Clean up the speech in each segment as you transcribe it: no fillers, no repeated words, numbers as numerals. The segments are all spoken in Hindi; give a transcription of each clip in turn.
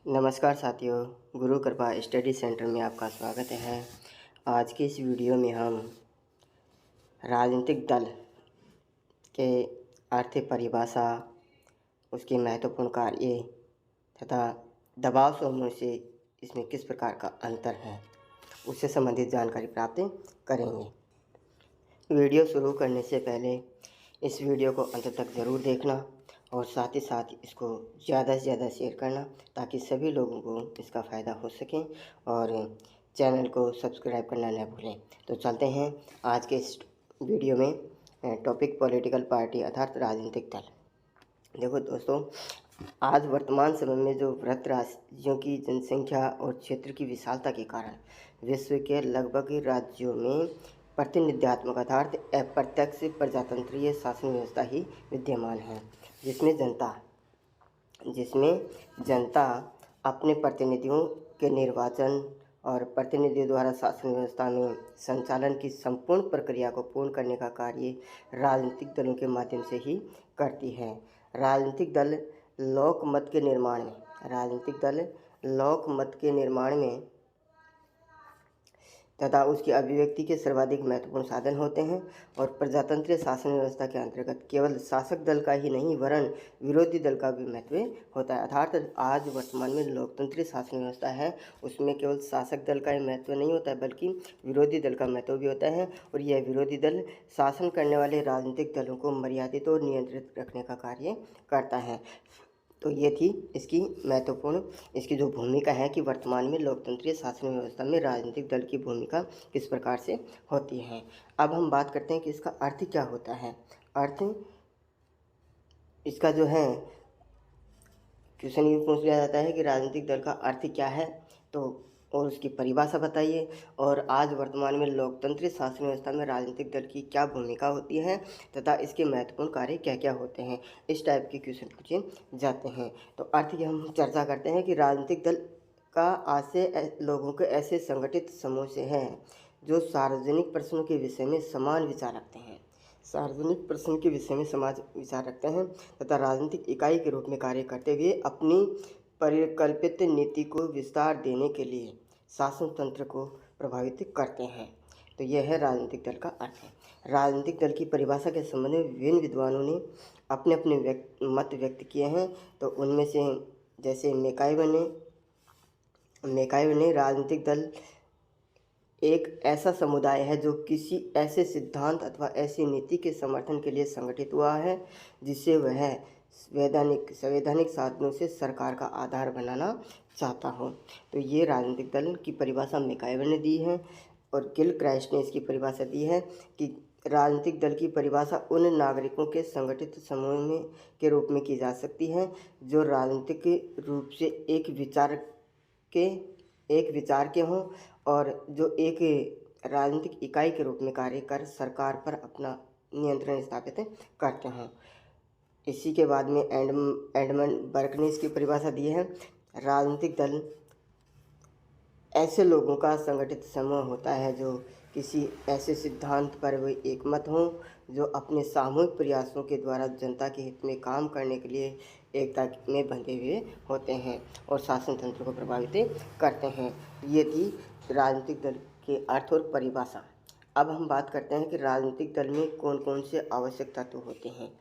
नमस्कार साथियों, गुरु कृपा स्टडी सेंटर में आपका स्वागत है। आज के इस वीडियो में हम राजनीतिक दल के आर्थिक परिभाषा, उसके महत्वपूर्ण कार्य तथा दबाव समूह से इसमें किस प्रकार का अंतर है, उससे संबंधित जानकारी प्राप्त करेंगे। वीडियो शुरू करने से पहले इस वीडियो को अंत तक ज़रूर देखना और साथ ही साथ इसको ज़्यादा से ज़्यादा शेयर करना ताकि सभी लोगों को इसका फ़ायदा हो सके और चैनल को सब्सक्राइब करना न भूलें। तो चलते हैं आज के इस वीडियो में। टॉपिक पॉलिटिकल पार्टी अर्थात राजनीतिक दल। देखो दोस्तों, आज वर्तमान समय में जो वृहत राज्यों की जनसंख्या और क्षेत्र की विशालता के कारण विश्व के लगभग राज्यों में प्रतिनिध्यात्मक अर्थात अप्रत्यक्ष प्रजातंत्रीय शासन व्यवस्था ही विद्यमान है, जिसमें जनता अपने प्रतिनिधियों के निर्वाचन और प्रतिनिधियों द्वारा शासन व्यवस्था में संचालन की संपूर्ण प्रक्रिया को पूर्ण करने का कार्य राजनीतिक दलों के माध्यम से ही करती है। राजनीतिक दल लोकमत के निर्माण में तथा उसकी अभिव्यक्ति के सर्वाधिक महत्वपूर्ण साधन होते हैं और प्रजातंत्रीय शासन व्यवस्था के अंतर्गत केवल शासक दल का ही नहीं वरन विरोधी दल का भी महत्व होता है। अर्थात आज वर्तमान में लोकतंत्रीय शासन व्यवस्था है, उसमें केवल शासक दल का ही महत्व नहीं होता है बल्कि विरोधी दल का महत्व भी होता है और यह विरोधी दल शासन करने वाले राजनीतिक दलों को मर्यादित और नियंत्रित रखने का कार्य करता है। तो ये थी इसकी महत्वपूर्ण इसकी जो भूमिका है कि वर्तमान में लोकतंत्रीय शासन व्यवस्था में राजनीतिक दल की भूमिका किस प्रकार से होती है। अब हम बात करते हैं कि इसका अर्थ क्या होता है। अर्थ इसका जो है क्वेश्चन ये पूछ लिया जाता है कि राजनीतिक दल का अर्थ क्या है, तो और उसकी परिभाषा बताइए और आज वर्तमान में लोकतंत्रीय शासन व्यवस्था में राजनीतिक दल की क्या भूमिका होती है तथा इसके महत्वपूर्ण कार्य क्या क्या होते हैं, इस टाइप के क्वेश्चन पूछे जाते हैं। तो अर्थ की हम चर्चा करते हैं कि राजनीतिक दल का आशय लोगों के ऐसे संगठित समूह से है जो सार्वजनिक प्रश्नों के विषय में समान विचार रखते हैं तथा राजनीतिक इकाई के रूप में कार्य करते हुए अपनी परिकल्पित नीति को विस्तार देने के लिए शासन तंत्र को प्रभावित करते हैं। तो यह है राजनीतिक दल का अर्थ। राजनीतिक दल की परिभाषा के संबंध में विभिन्न विद्वानों ने अपने अपने मत व्यक्त किए हैं। तो उनमें से जैसे मैकाइवर ने राजनीतिक दल एक ऐसा समुदाय है जो किसी ऐसे सिद्धांत अथवा ऐसी नीति के समर्थन के लिए संगठित हुआ है जिसे वह संवैधानिक साधनों से सरकार का आधार बनाना चाहता हो। तो ये राजनीतिक दल की परिभाषा मैकाइवर ने दी है और गिलक्राइस्ट ने इसकी परिभाषा दी है कि राजनीतिक दल की परिभाषा उन नागरिकों के संगठित समूह में के रूप में की जा सकती है जो राजनीतिक रूप से एक विचार के हों और जो एक राजनीतिक इकाई के रूप में कार्य कर सरकार पर अपना नियंत्रण स्थापित करते हैं। इसी के बाद में एडमंड बर्क ने इसकी परिभाषा दी है। राजनीतिक दल ऐसे लोगों का संगठित समूह होता है जो किसी ऐसे सिद्धांत पर वे एकमत हों जो अपने सामूहिक प्रयासों के द्वारा जनता के हित में काम करने के लिए एकता में बंधे हुए होते हैं और शासन तंत्र को प्रभावित करते हैं। ये थी राजनीतिक दल के अर्थ और परिभाषा। अब हम बात करते हैं कि राजनीतिक दल में कौन कौन से आवश्यक तत्व होते हैं।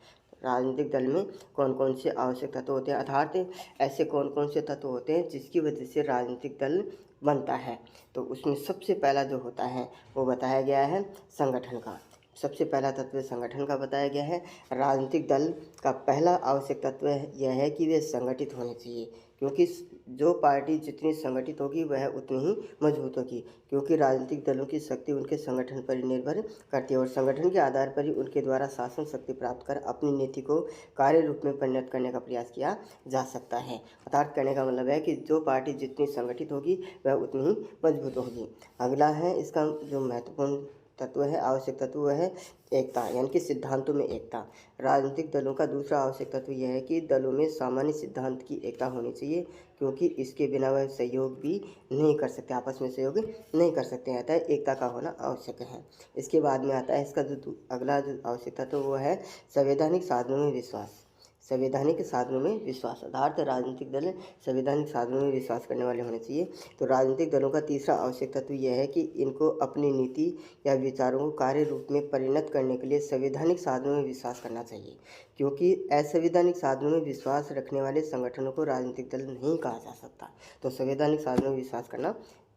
राजनीतिक दल में कौन कौन से आवश्यक तत्व होते हैं अर्थात ऐसे कौन कौन से तत्व होते हैं जिसकी वजह से राजनीतिक दल बनता है। तो उसमें सबसे पहला जो होता है वो बताया गया है संगठन का। सबसे पहला तत्व संगठन का बताया गया है। राजनीतिक दल का पहला आवश्यक तत्व यह है कि वे संगठित होने चाहिए, क्योंकि जो पार्टी जितनी संगठित होगी वह उतनी ही मजबूत होगी, क्योंकि राजनीतिक दलों की शक्ति उनके संगठन पर निर्भर करती है और संगठन के आधार पर ही उनके द्वारा शासन शक्ति प्राप्त कर अपनी नीति को कार्य रूप में परिणत करने का प्रयास किया जा सकता है। अर्थात कहने का मतलब है कि जो पार्टी जितनी संगठित होगी वह उतनी ही मजबूत होगी। अगला है इसका जो महत्वपूर्ण तत्व है, आवश्यक तत्व वह है एकता, यानी कि सिद्धांतों में एकता। राजनीतिक दलों का दूसरा आवश्यक तत्व यह है कि दलों में सामान्य सिद्धांत की एकता होनी चाहिए, क्योंकि इसके बिना वह सहयोग भी नहीं कर सकते, आपस में सहयोग नहीं कर सकते हैं, अतः एकता का होना आवश्यक है। इसके बाद में आता है इसका जो अगला जो आवश्यक तत्व वो है संवैधानिक साधनों में विश्वास। संवैधानिक साधनों में विश्वास। अर्थात राजनीतिक दल संवैधानिक साधनों में विश्वास करने वाले होने चाहिए। तो राजनीतिक दलों का तीसरा आवश्यक तत्व यह है कि इनको अपनी नीति या विचारों को कार्य रूप में परिणत करने के लिए संवैधानिक साधनों में विश्वास करना चाहिए, क्योंकि असंवैधानिक साधनों में विश्वास रखने वाले संगठनों को राजनीतिक दल नहीं कहा जा सकता। तो संवैधानिक साधनों में विश्वास करना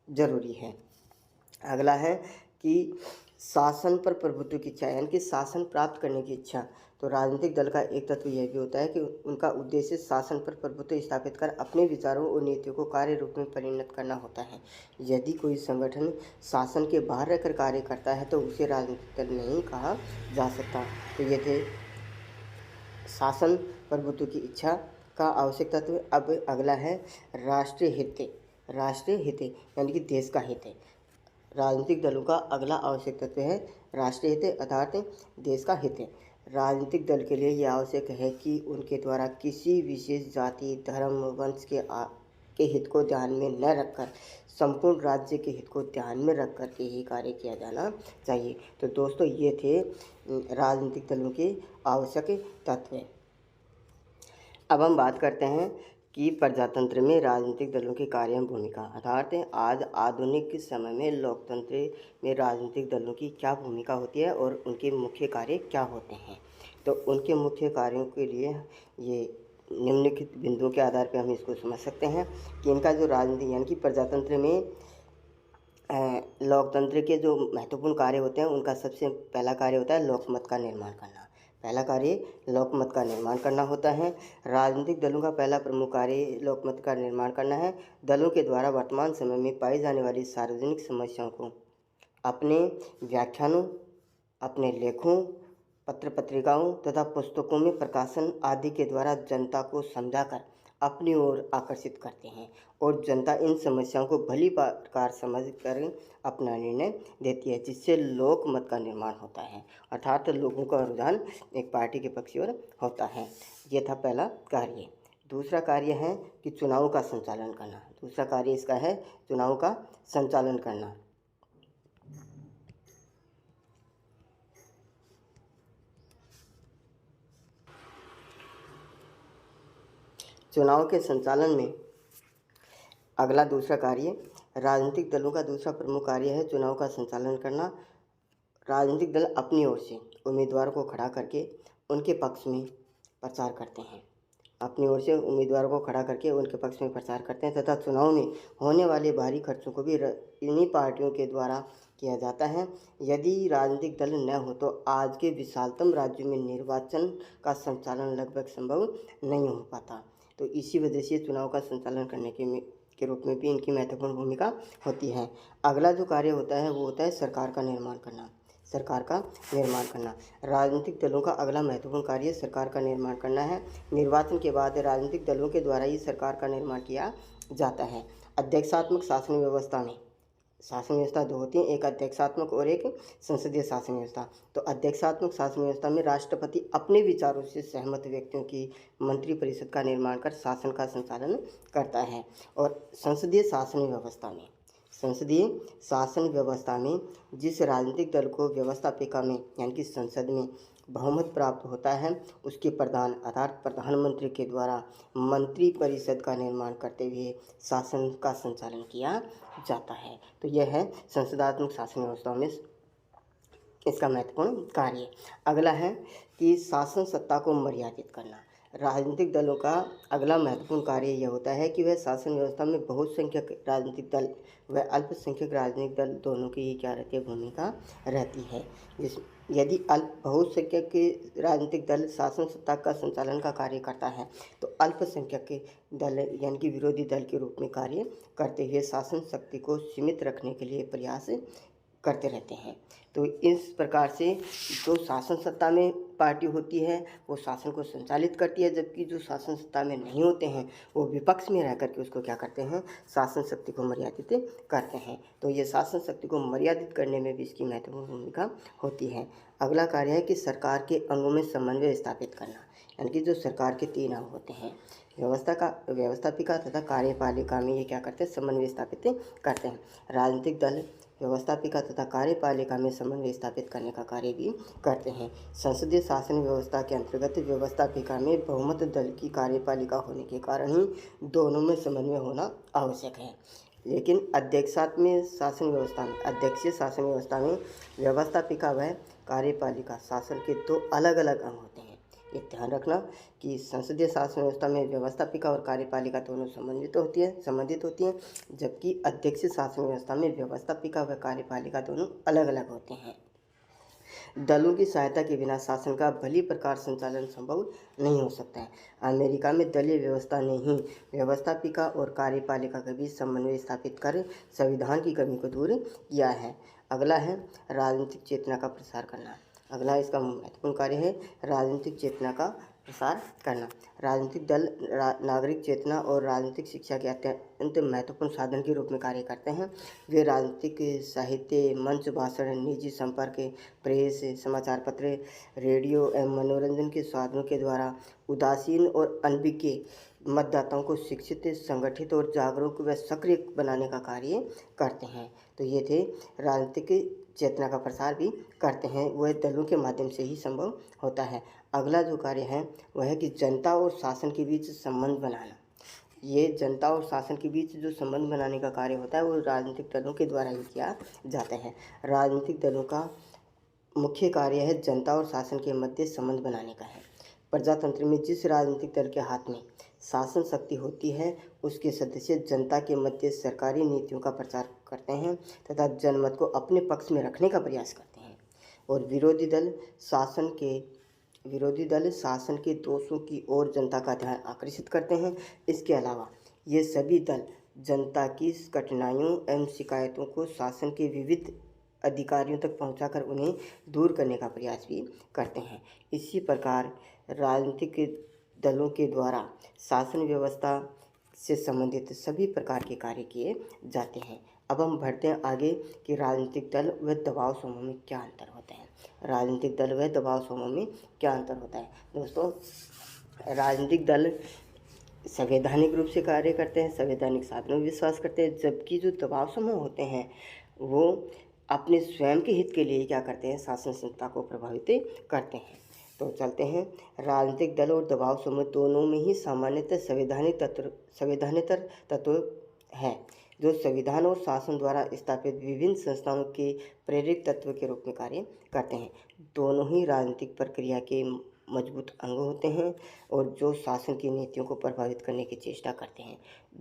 जरूरी है। अगला है कि शासन पर प्रभुत्व की इच्छा, यानी कि शासन प्राप्त करने की इच्छा। तो राजनीतिक दल का एक तत्व यह भी होता है कि उनका उद्देश्य शासन पर प्रभुत्व स्थापित कर अपने विचारों और नीतियों को कार्य रूप में परिणत करना होता है। यदि कोई संगठन शासन के बाहर रहकर कार्य करता है तो उसे राजनीतिक दल नहीं कहा जा सकता। तो ये थे शासन प्रभुत्व की इच्छा का आवश्यक तत्व। अब अगला है राष्ट्रीय हित। राष्ट्रीय हित यानी कि देश का हित है। राजनीतिक दलों का अगला आवश्यक तत्व है राष्ट्रीय हित अर्थात देश का हित है। राजनीतिक दल के लिए यह आवश्यक है कि उनके द्वारा किसी विशेष जाति, धर्म, वंश के हित को ध्यान में न रखकर संपूर्ण राज्य के हित को ध्यान में रख कर के ही कार्य किया जाना चाहिए। तो दोस्तों ये थे राजनीतिक दलों के आवश्यक तत्व। अब हम बात करते हैं कि प्रजातंत्र में राजनीतिक दलों के कार्य एवं भूमिका। अर्थात आज आधुनिक समय में लोकतंत्र में राजनीतिक दलों की क्या भूमिका होती है और उनके मुख्य कार्य क्या होते हैं। तो उनके मुख्य कार्यों के लिए ये निम्नलिखित बिंदुओं के आधार पर हम इसको समझ सकते हैं कि इनका जो राजनीति यानी कि प्रजातंत्र में लोकतंत्र के जो महत्वपूर्ण कार्य होते हैं उनका सबसे पहला कार्य होता है लोकमत का निर्माण करना। पहला कार्य लोकमत का निर्माण करना होता है। राजनीतिक दलों का पहला प्रमुख कार्य लोकमत का निर्माण करना है। दलों के द्वारा वर्तमान समय में पाई जाने वाली सार्वजनिक समस्याओं को अपने व्याख्यानों, अपने लेखों, पत्र पत्रिकाओं तथा पुस्तकों में प्रकाशन आदि के द्वारा जनता को समझाकर अपनी ओर आकर्षित करते हैं और जनता इन समस्याओं को भली प्रकार समझ कर अपना निर्णय देती है, जिससे लोकमत का निर्माण होता है। अर्थात लोगों का रुझान एक पार्टी के पक्ष की ओर होता है। ये था पहला कार्य। दूसरा कार्य है कि चुनाव का संचालन करना। दूसरा कार्य इसका है चुनाव का संचालन करना। चुनाव के संचालन में अगला दूसरा कार्य राजनीतिक दलों का दूसरा प्रमुख कार्य है चुनाव का संचालन करना। राजनीतिक दल अपनी ओर से उम्मीदवारों को खड़ा करके उनके पक्ष में प्रचार करते हैं। अपनी ओर से उम्मीदवारों को खड़ा करके उनके पक्ष में प्रचार करते हैं तथा चुनाव में होने वाले भारी खर्चों को भी इन्हीं पार्टियों के द्वारा किया जाता है। यदि राजनीतिक दल न हो तो आज के विशालतम राज्यों में निर्वाचन का संचालन लगभग संभव नहीं हो पाता। तो इसी वजह से चुनाव का संचालन करने के रूप में भी इनकी महत्वपूर्ण भूमिका होती है। अगला जो कार्य होता है वो होता है सरकार का निर्माण करना। सरकार का निर्माण करना। राजनीतिक दलों का अगला महत्वपूर्ण कार्य सरकार का निर्माण करना है। निर्वाचन के बाद राजनीतिक दलों के द्वारा ही सरकार का निर्माण किया जाता है। अध्यक्षात्मक शासन व्यवस्था में शासन व्यवस्था दो होती हैं, एक अध्यक्षात्मक और एक संसदीय शासन व्यवस्था। तो अध्यक्षात्मक शासन व्यवस्था में राष्ट्रपति अपने विचारों से सहमत व्यक्तियों की मंत्रिपरिषद का निर्माण कर शासन का संचालन करता है। और संसदीय शासन व्यवस्था में जिस राजनीतिक दल को व्यवस्थापिका में यानी कि संसद में बहुमत प्राप्त होता है उसके प्रधान अर्थात प्रधानमंत्री के द्वारा मंत्रिपरिषद का निर्माण करते हुए शासन का संचालन किया जाता है। तो यह है संसदात्मक शासन व्यवस्था में इसका महत्वपूर्ण कार्य। अगला है कि शासन सत्ता को मर्यादित करना। राजनीतिक दलों का अगला महत्वपूर्ण कार्य यह होता है कि वह शासन व्यवस्था में बहुसंख्यक राजनीतिक दल व अल्पसंख्यक राजनीतिक दल दोनों की ही क्या रहती है भूमिका रहती है। यदि बहुसंख्यक के राजनीतिक दल शासन सत्ता का संचालन का कार्य करता है तो अल्पसंख्यक के दल यानी कि विरोधी दल के रूप में कार्य करते हुए शासन शक्ति को सीमित रखने के लिए प्रयास करते रहते हैं। तो इस प्रकार से जो शासन सत्ता में पार्टी होती है वो शासन को संचालित करती है, जबकि जो शासन सत्ता में नहीं होते हैं वो विपक्ष में रह करके उसको क्या करते हैं शासन शक्ति को मर्यादित करते हैं। तो ये शासन शक्ति को मर्यादित करने में भी इसकी महत्वपूर्ण भूमिका होती है। अगला कार्य है कि सरकार के अंगों में समन्वय स्थापित करना, यानी कि जो सरकार के 3 अंग होते हैं व्यवस्थापिका तथा कार्यपालिका में ये क्या करते हैं, समन्वय स्थापित करते हैं। राजनीतिक दल व्यवस्थापिका तथा कार्यपालिका में समन्वय स्थापित करने का कार्य भी करते हैं। संसदीय शासन व्यवस्था के अंतर्गत व्यवस्थापिका में बहुमत दल की कार्यपालिका होने के कारण ही दोनों में समन्वय होना आवश्यक है। लेकिन अध्यक्षीय शासन व्यवस्था में व्यवस्थापिका व कार्यपालिका शासन के दो अलग अलग अंग होते हैं। ये ध्यान रखना कि संसदीय शासन व्यवस्था में व्यवस्थापिका और कार्यपालिका दोनों संबंधित होती हैं, जबकि अध्यक्षीय शासन व्यवस्था में व्यवस्थापिका व कार्यपालिका दोनों अलग अलग होते हैं। दलों की सहायता के बिना शासन का भली प्रकार संचालन संभव नहीं हो सकता है। अमेरिका में दलीय व्यवस्था ने ही व्यवस्थापिका और कार्यपालिका के बीच समन्वय स्थापित कर संविधान की कमी को दूर किया है। अगला है राजनीतिक चेतना का प्रसार करना। अगला इसका महत्वपूर्ण कार्य है राजनीतिक चेतना का प्रसार करना। राजनीतिक दल नागरिक चेतना और राजनीतिक शिक्षा के अत्यंत महत्वपूर्ण साधन के रूप में कार्य करते हैं। वे राजनीतिक साहित्य, मंच भाषण, निजी संपर्क, प्रेस, समाचार पत्र, रेडियो एवं मनोरंजन के साधनों के द्वारा उदासीन और अनभिज्ञ मतदाताओं को शिक्षित, संगठित और जागरूक व सक्रिय बनाने का कार्य करते हैं। तो ये थे राजनीतिक चेतना का प्रसार भी करते हैं, वह दलों के माध्यम से ही संभव होता है। अगला जो कार्य है वह है कि जनता और शासन के बीच संबंध बनाना। ये जनता और शासन के बीच जो संबंध बनाने का कार्य होता है वो राजनीतिक दलों के द्वारा ही किया जाता है। राजनीतिक दलों का मुख्य कार्य है जनता और शासन के मध्य संबंध बनाने का है। प्रजातंत्र में जिस राजनीतिक दल के हाथ में शासन शक्ति होती है उसके सदस्य जनता के मध्य सरकारी नीतियों का प्रचार करते हैं तथा जनमत को अपने पक्ष में रखने का प्रयास करते हैं। और विरोधी दल शासन के दोषों की ओर जनता का ध्यान आकर्षित करते हैं। इसके अलावा ये सभी दल जनता की कठिनाइयों एवं शिकायतों को शासन के विविध अधिकारियों तक पहुंचाकर उन्हें दूर करने का प्रयास भी करते हैं। इसी प्रकार राजनीतिक दलों के द्वारा शासन व्यवस्था से संबंधित सभी प्रकार के कार्य किए जाते हैं। अब हम बढ़ते हैं आगे कि राजनीतिक दल व दबाव समूह में क्या अंतर होता है। राजनीतिक दल व दबाव समूह में क्या अंतर होता है। दोस्तों, राजनीतिक दल संवैधानिक रूप से कार्य करते हैं, संवैधानिक साधनों में विश्वास करते हैं, जबकि जो दबाव समूह होते हैं वो अपने स्वयं के हित के लिए क्या करते हैं, शासन संस्था को प्रभावित करते हैं। तो चलते हैं, राजनीतिक दल और दबाव समूह दोनों में ही सामान्यतः संवैधानिक तत्व है, जो संविधान और शासन द्वारा स्थापित विभिन्न संस्थाओं के प्रेरक तत्व के रूप में कार्य करते हैं। दोनों ही राजनीतिक प्रक्रिया के मजबूत अंग होते हैं और जो शासन की नीतियों को प्रभावित करने की चेष्टा करते हैं।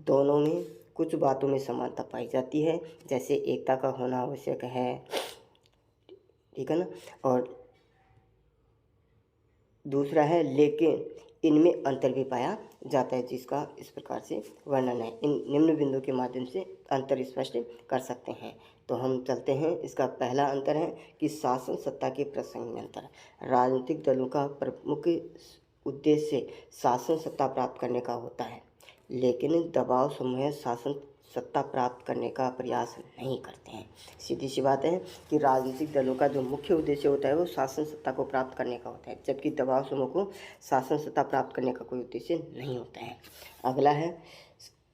दोनों में कुछ बातों में समानता पाई जाती है, जैसे एकता का होना आवश्यक है, ठीक है ना। और दूसरा है लेकिन इनमें अंतर भी पाया जाता है, जिसका इस प्रकार से वर्णन है। इन निम्न बिंदु के माध्यम से अंतर स्पष्ट कर सकते हैं। तो हम चलते हैं, इसका पहला अंतर है कि शासन सत्ता के प्रसंग में अंतर। राजनीतिक दलों का प्रमुख उद्देश्य शासन सत्ता प्राप्त करने का होता है, लेकिन दबाव समूह शासन सत्ता प्राप्त करने का प्रयास नहीं करते हैं। सीधी सी बात है कि राजनीतिक दलों का जो मुख्य उद्देश्य होता है वो शासन सत्ता को प्राप्त करने का होता है, जबकि दबाव समूह को शासन सत्ता प्राप्त करने का कोई उद्देश्य नहीं होता है। अगला है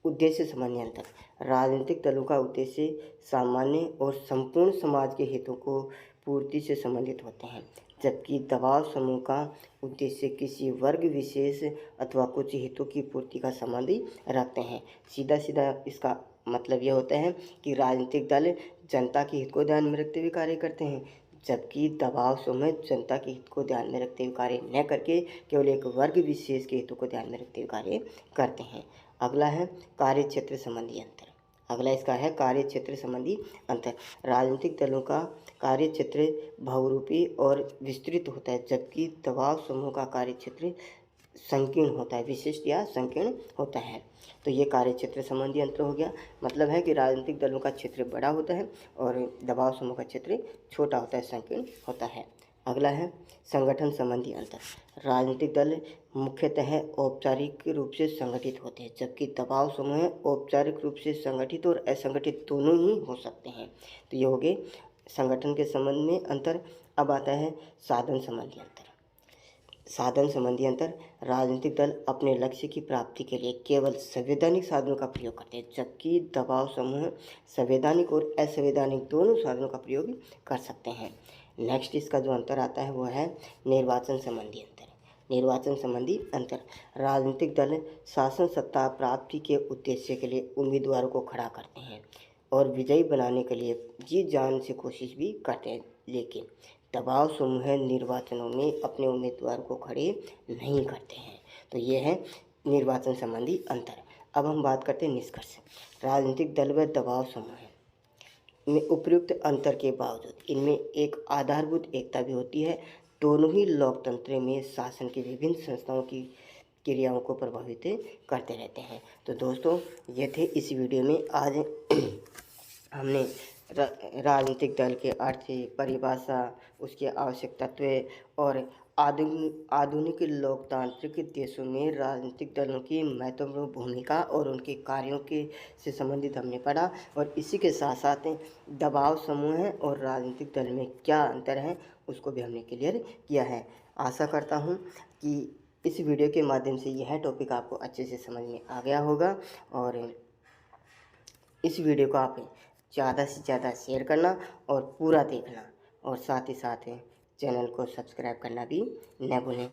उद्देश्य संबंधी अंतर। राजनीतिक दलों का उद्देश्य सामान्य और संपूर्ण समाज के हितों को पूर्ति से संबंधित होते हैं, जबकि दबाव समूह का उद्देश्य किसी वर्ग विशेष अथवा कुछ हितों की पूर्ति का संबंध रखते हैं। सीधा सीधा इसका मतलब यह होता है कि राजनीतिक दल जनता के हित को ध्यान में रखते हुए कार्य करते हैं, जबकि दबाव समूह जनता के हित को ध्यान में रखते हुए कार्य न करके केवल एक वर्ग विशेष के हितों को ध्यान में रखते हुए कार्य करते हैं। अगला है कार्य क्षेत्र संबंधी अंतर। अगला इसका है कार्य क्षेत्र संबंधी अंतर। राजनीतिक दलों का कार्य क्षेत्र बहुरूपी और विस्तृत होता है, जबकि दबाव समूह का कार्य क्षेत्र संकीर्ण होता है, विशिष्ट या संकीर्ण होता है। तो ये कार्य क्षेत्र संबंधी अंतर हो गया। मतलब है कि राजनीतिक दलों का क्षेत्र बड़ा होता है और दबाव समूह का क्षेत्र छोटा होता है, संकीर्ण होता है। अगला है संगठन संबंधी अंतर। राजनीतिक दल मुख्यतः औपचारिक रूप से संगठित होते हैं, जबकि दबाव समूह औपचारिक रूप से संगठित और असंगठित दोनों ही हो सकते हैं। तो ये हो गए संगठन के संबंध में अंतर। अब आता है साधन संबंधी अंतर। साधन संबंधी अंतर। राजनीतिक दल अपने लक्ष्य की प्राप्ति के लिए केवल संवैधानिक साधनों का प्रयोग करते हैं, जबकि दबाव समूह संवैधानिक और असंवैधानिक दोनों साधनों का प्रयोग कर सकते हैं। नेक्स्ट इसका जो अंतर आता है वो है निर्वाचन संबंधी अंतर। निर्वाचन संबंधी अंतर। राजनीतिक दल शासन सत्ता प्राप्ति के उद्देश्य के लिए उम्मीदवारों को खड़ा करते हैं और विजयी बनाने के लिए जी जान से कोशिश भी करते हैं, लेकिन दबाव समूह निर्वाचनों में अपने उम्मीदवार को खड़े नहीं करते हैं। तो ये है निर्वाचन संबंधी अंतर। अब हम बात करते हैं निष्कर्ष। राजनीतिक दल व दबाव समूह में उपर्युक्त अंतर के बावजूद इनमें एक आधारभूत एकता भी होती है। दोनों ही लोकतंत्र में शासन की विभिन्न संस्थाओं की क्रियाओं को प्रभावित करते रहते हैं। तो दोस्तों, ये थे इस वीडियो में आज हमने राजनीतिक दल के अर्थ, परिभाषा, उसके आवश्यक तत्व और आधुनिक लोकतांत्रिक देशों में राजनीतिक दलों की महत्वपूर्ण भूमिका और उनके कार्यों के से संबंधित हमने पढ़ा। और इसी के साथ साथ दबाव समूह और राजनीतिक दल में क्या अंतर है उसको भी हमने क्लियर किया है। आशा करता हूँ कि इस वीडियो के माध्यम से यह टॉपिक आपको अच्छे से समझ में आ गया होगा। और इस वीडियो को आप ज़्यादा से ज़्यादा शेयर करना और पूरा देखना, और साथ ही साथ चैनल को सब्सक्राइब करना भी न भूलें।